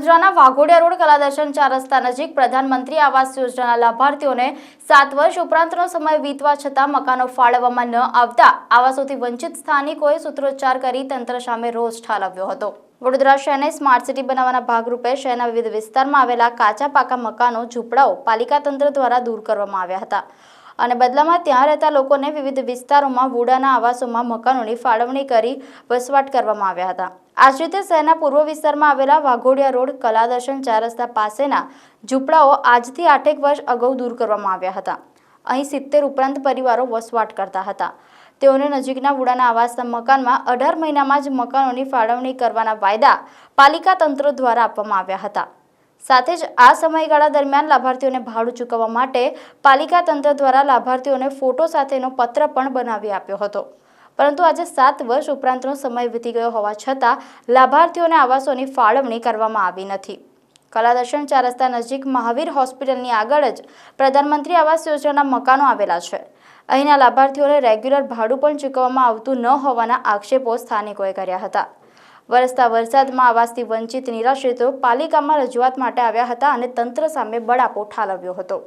વડોદરાના વાઘોડિયા રોડ કલાદર્શન 4 રસ્તા નજીક પ્રધાનમંત્રી આવાસ યોજનાના લાભાર્થીઓને 7 વર્ષ ઉપરાંતનો સમય વીતવા છતાં મકાનો ફાળવવામાં ન આવતા આવાસોથી વંચિત સ્થાનિકોએ સૂત્રોચ્ચાર કરી તંત્ર સામે રોષ ઠાલવ્યો હતો। વડોદરા શહેરને સ્માર્ટ સિટી બનાવવાના ભાગરૂપે શહેરના વિવિધ વિસ્તારમાં આવેલા કાચા પાકા મકાનો ઝૂંપડાઓ પાલિકા તંત્ર દ્વારા દૂર કરવામાં આવ્યા હતા અને બદલામાં ત્યાં રહેતા લોકોને વિવિધ વિસ્તારોમાં વુડાના આવાસોમાં મકાનોની ફાળવણી કરી વસવાટ કરવામાં આવ્યા હતા। આ જ રીતે શહેરના પૂર્વ વિસ્તારમાં આવેલા વાઘોડિયા રોડ કલાદર્શન 4 રસ્તા પાસેના ઝૂંપડાઓ આજથી 8 વર્ષ અગાઉ દૂર કરવામાં આવ્યા હતા। અહીં 70 ઉપરાંત પરિવારો વસવાટ કરતા હતા। તેઓને નજીકના વુડાના આવાસના મકાનમાં 18 મહિનામાં જ મકાનોની ફાળવણી કરવાના વાયદા પાલિકા તંત્ર દ્વારા આપવામાં આવ્યા હતા। સાથે જ આ સમયગાળા દરમિયાન લાભાર્થીઓને ભાડું ચૂકવવા માટે પાલિકા તંત્ર દ્વારા લાભાર્થીઓને ફોટો સાથેનો પત્ર પણ બનાવી આપ્યો હતો, પરંતુ આજે 7 વર્ષ ઉપરાંતનો સમય વીતી ગયો હોવા છતાં લાભાર્થીઓને આવાસોની ફાળવણી કરવામાં આવી નથી। કલાદર્શન 4 રસ્તા નજીક મહાવીર હોસ્પિટલની આગળ જ પ્રધાનમંત્રી આવાસ યોજનાના મકાનો આવેલા છે। અહીંના લાભાર્થીઓને રેગ્યુલર ભાડું પણ ચૂકવવામાં આવતું ન હોવાના આક્ષેપો સ્થાનિકોએ કર્યા હતા। વરસતા વરસાદમાં આવાસથી વંચિત નિરાશ્રિતો પાલિકામાં રજૂઆત માટે આવ્યા હતા અને તંત્ર સામે બળાપો ઠાલવ્યો હતો।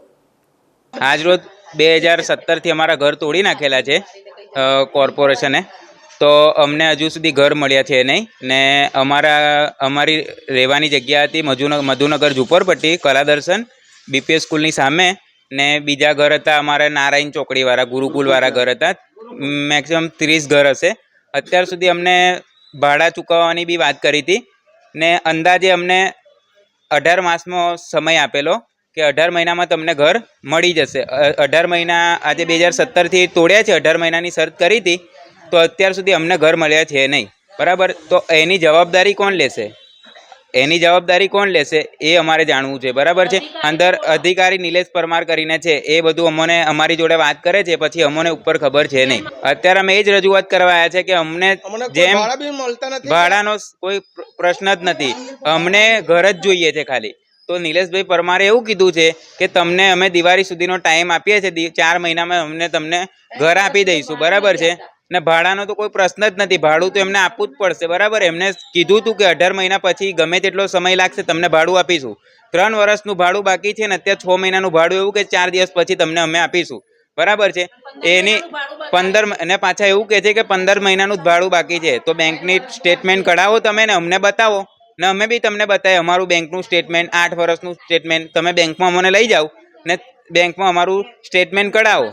આજ રોજ 2017 થી અમારા ઘર તોડી નાખેલા છે કોર્પોરેશને, તો અમને હજુ સુધી ઘર મળ્યા છે નહીં ને અમારી રહેવાની જગ્યા હતી મધુનગર ઝુંપડપટ્ટી કલાદર્શન બીપીએસ સ્કૂલની સામે ને બીજા ઘર હતા અમારા નારાયણ ચોકડીવાળા ગુરુકુલવાળા ઘર હતા। મેક્સિમમ 30 ઘર હશે। અત્યાર સુધી અમને ભાડા ચૂકવવાની બી વાત કરી હતી ને અંદાજે અમને 18 માસનો સમય આપેલો કે 18 મહિનામાં તમને ઘર મળી જશે। 18 મહિના આજે 2017 થી તોડ્યા છે, 18 મહિનાની શરત કરી હતી, તો અત્યાર સુધી અમને ઘર મળ્યા છે નહીં, બરાબર। તો એની જવાબદારી કોણ લેશે? એની જવાબદારી કોણ લેશે એ અમારે જાણવું છે, બરાબર છે। અંદર અધિકારી નિલેશ પરમાર કરીને છે, એ બધું અમને અમારી જોડે વાત કરે છે, પછી અમને ઉપર ખબર છે નહીં। અત્યારે અમે એ જ રજૂઆત કરવા આવ્યા છે કે અમને જેમ ભાડાનો કોઈ પ્રશ્ન જ નથી, અમને ઘર જ જોઈએ છે ખાલી। તો નિલેશભાઈ પરમારે એવું કીધું છે કે તમને અમે દિવાળી સુધીનો ટાઈમ આપીએ છીએ, 4 મહિનામાં અમને તમને ઘર આપી દઈશું, બરાબર છે ને ભાડાનો તો કોઈ પ્રશ્ન જ નથી, ભાડું તો એમને આપવું જ પડશે, બરાબર। એમને કીધું હતું કે 18 મહિના પછી ગમે તેટલો સમય લાગશે તમને ભાડું આપીશું। 3 વર્ષનું ભાડું બાકી છે ને અત્યારે 6 મહિનાનું ભાડું એવું કે 4 દિવસ પછી તમને અમે આપીશું, બરાબર છે। એની 15 અને પાછા એવું કહે છે કે 15 મહિનાનું જ ભાડું બાકી છે। તો બેંકની સ્ટેટમેન્ટ કઢાવો તમે ને અમને બતાવો ને અમે બી તમને બતાવીએ અમારું બેંકનું સ્ટેટમેન્ટ, 8 વર્ષનું સ્ટેટમેન્ટ। તમે બેંકમાં અમને લઈ જાઓ ને બેંકમાં અમારું સ્ટેટમેન્ટ કઢાવો।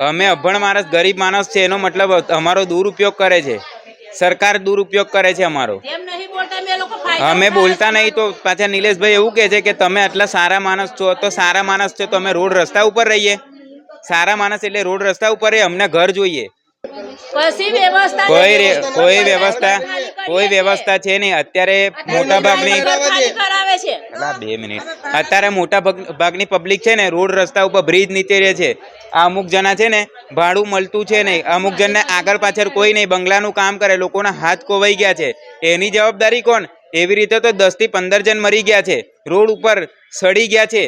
અમે અભણ માણસ, ગરીબ માણસ છે, એનો મતલબ અમારો દુરુપયોગ કરે છે, સરકાર દુરુપયોગ કરે છે અમારો। અમે બોલતા નહીં તો પાછા નિલેશભાઈ એવું કહે છે કે તમે આટલા સારા માણસ છો, તો સારા માણસ છો તો અમે રોડ રસ્તા ઉપર રહીએ? સારા માણસ એટલે રોડ રસ્તા ઉપર રહીએ? અમને ઘર જોઈએ, કોઈ વ્યવસ્થા છે નહીં। અત્યારે મોટા ભાગની પબ્લિક છે ને રોડ રસ્તા ઉપર બ્રિજ નીચે રહે છે। આ અમુક જણા છે ને ભાડું મળતું છે નહીં, અમુક જણને આગળ પાછળ કોઈ નહીં, બંગલાનું કામ કરે, લોકોના હાથ કોવાઈ ગયા છે, એની જવાબદારી કોણ? એવી રીતે તો 10 થી 15 જણ મરી ગયા છે, રોડ ઉપર સડી ગયા છે,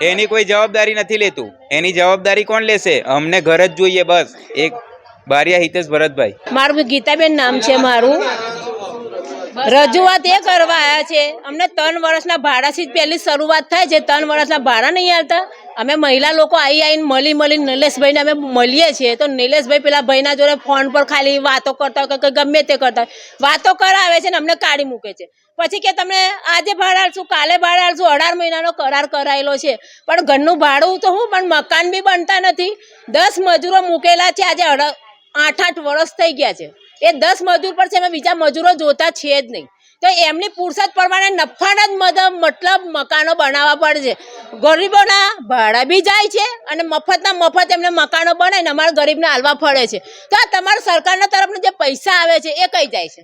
એની કોઈ જવાબદારી નથી લેતું। એની જવાબદારી કોણ લેશે? અમને ઘર જ જોઈએ બસ। એક બારિયા હિતેશ ભરતભાઈ, મારું ગીતાબેન નામ છે। મારું રજૂઆત એ કરવા આવ્યા છે, અમને 3 વર્ષના ભાડાથી જ પહેલી શરૂઆત થાય છે, 3 વર્ષના ભાડા નહીં આવતા। અમે મહિલા લોકો આવીને મળી નિલેશભાઈને અમે મળીએ છીએ, તો નિલેશભાઈ પેલા ભાઈના જોડે ફોન પર ખાલી વાતો કરતા હોય કે ગમે તે કરતા હોય, વાતો કરાવે છે ને અમને કાઢી મૂકે છે। પછી કે તમે આજે ભાડા આલશું, કાલે ભાડા આલશું, 18 મહિનાનો કરાર કરાયેલો છે, પણ ઘરનું ભાડું તો હું, પણ મકાન બી બનતા નથી। 10 મજૂરો મૂકેલા છે, આજે 8 વર્ષ થઈ ગયા છે, એ 10 મજૂર પર છે, અમે બીજા મજૂરો જોતા છે જ નહીં। તો એમની પુરસાદ પ્રમાણે નફાના જ મતલબ મકાનો બનાવવા પડે છે, ગરીબોના ભાડા બી જાય છે અને મફતના મફત એમને મકાનો બનાવીને અમારા ગરીબને હાલવા પડે છે। તો આ તમારા સરકારના તરફના જે પૈસા આવે છે એ કઈ જાય છે?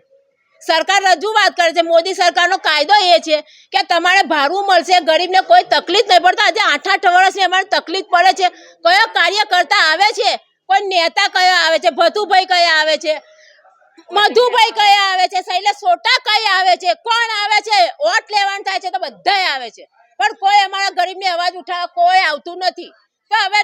સરકાર રજૂઆત કરે છે, મોદી સરકારનો કાયદો એ છે કે તમારે ભાડું મળશે, ગરીબને કોઈ તકલીફ નહીં પડતા। આજે 8 વર્ષની અમારે તકલીફ પડે છે। કયો કાર્યકર્તા આવે છે, કોઈ નેતા કયા આવે છે, ભથુભાઈ કયા આવે છે, મધુભાઈ કયા આવે છે, શૈલેષ સોટા કયા આવે છે, કોણ આવે છે? વોટ લેવાનું થાય છે તો બધાય આવે છે, પણ કોઈ અમારા ગરીબને અવાજ ઉઠાવવા કોઈ આવતું નથી। તો હવે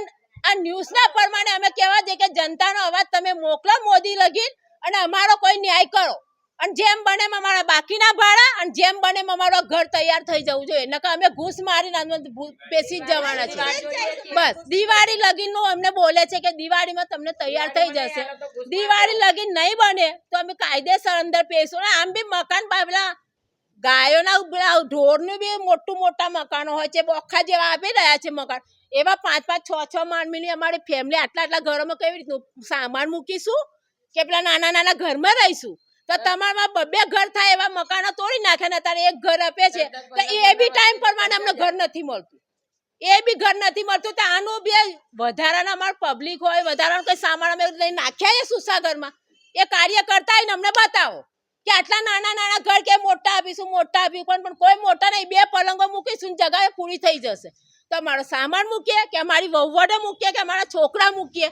આ ન્યૂઝના પ્રમાણે અમે કહેવા દઈએ કે જનતાનો અવાજ તમે મોકલો મોદી લગી અને અમારો કોઈ ન્યાય કરો। અને જેમ બને એમ અમારા બાકીના ભાડા અને જેમ બને એમ અમારું ઘર તૈયાર થઈ જવું જોઈએ, નકર અમે ઘૂસ મારીને બેસી જ જવાના છે. બસ દિવાળી લગીનનું અમને બોલે છે કે દિવાળીમાં તમને તૈયાર થઈ જશે. દિવાળી લગીન નહીં બને તો અમે કાયદેસર અંદર પેશું. ને આમ બી મકાન પેલા ગાયોના ઢોરનું બી મોટા મકાનો હોય છે, બોખા જેવા આપી રહ્યા છે મકાન. એવા 5-5, 6-6 માણસની અમારી ફેમિલી આટલા ઘરોમાં કેવી રીતનું સામાન મૂકીશું કે પેલા નાના ઘરમાં રહીશું? તો તમારામાં 2 ઘર થાય એવા મકાનો તોડી નાખે ને અત્યારે એક ઘર આપે છે તો એ બી ટાઈમ પ્રમાણે અમને ઘર નથી મળતું. તો આનું બી વધારાના અમારું પબ્લિક હોય, વધારાનો કંઈ સામાન અમે લઈને નાખ્યા એ સુસાગરમાં, એ કાર્ય કરતા હોય ને અમને બતાવો કે આટલા નાના ઘર કે મોટા આપીશું પણ કોઈ મોટા નહીં. 2 પલંગો મૂકીશું જગ્યાએ પૂરી થઈ જશે. તો અમારો સામાન મૂકીએ કે અમારી વહુવટે મૂકીએ કે અમારા છોકરા મૂકીએ,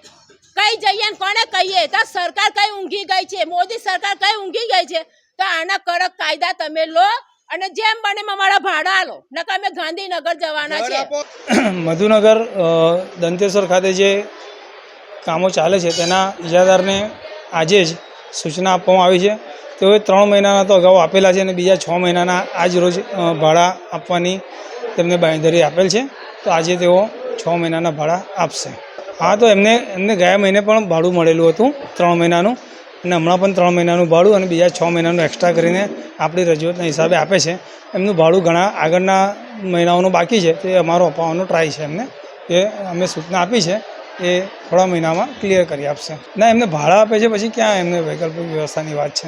કઈ જઈએ ને કોને કહીએ? તો સરકાર કઈ ઊંઘી ગઈ છે? મોદી સરકાર કઈ ઊંઘી ગઈ છે? તો આના કડક કાયદા તમે લો અને જેમ બને એમ અમારા ભાડા લો, નકર અમે ગાંધીનગર જવાના છે. મધુનગર દંતેશ્વર ખાતે જે કામો ચાલે છે તેના ઇજાદારને આજે જ સૂચના આપવામાં આવી છે. તેઓએ 3 મહિનાના તો અગાઉ આપેલા છે અને બીજા 6 મહિનાના આજ રોજ ભાડા આપવાની તેમને બાંયધરી આપેલ છે. તો આજે તેઓ 6 મહિનાના ભાડા આપશે. હા, તો એમને ગયા મહિને પણ ભાડું મળેલું હતું 3 મહિનાનું, અને હમણાં પણ 3 મહિનાનું ભાડું અને બીજા 6 મહિનાનું એક્સ્ટ્રા કરીને આપણી રજૂઆતના હિસાબે આપે છે. એમનું ભાડું ઘણા આગળના મહિનાઓનું બાકી છે, તે અમારો અપાવવાનો ટ્રાય છે એમને, કે અમે સૂચના આપી છે એ થોડા મહિનામાં ક્લિયર કરી આપશે. ના, એમને ભાડા આપે છે, પછી ક્યાં એમને વૈકલ્પિક વ્યવસ્થાની વાત છે?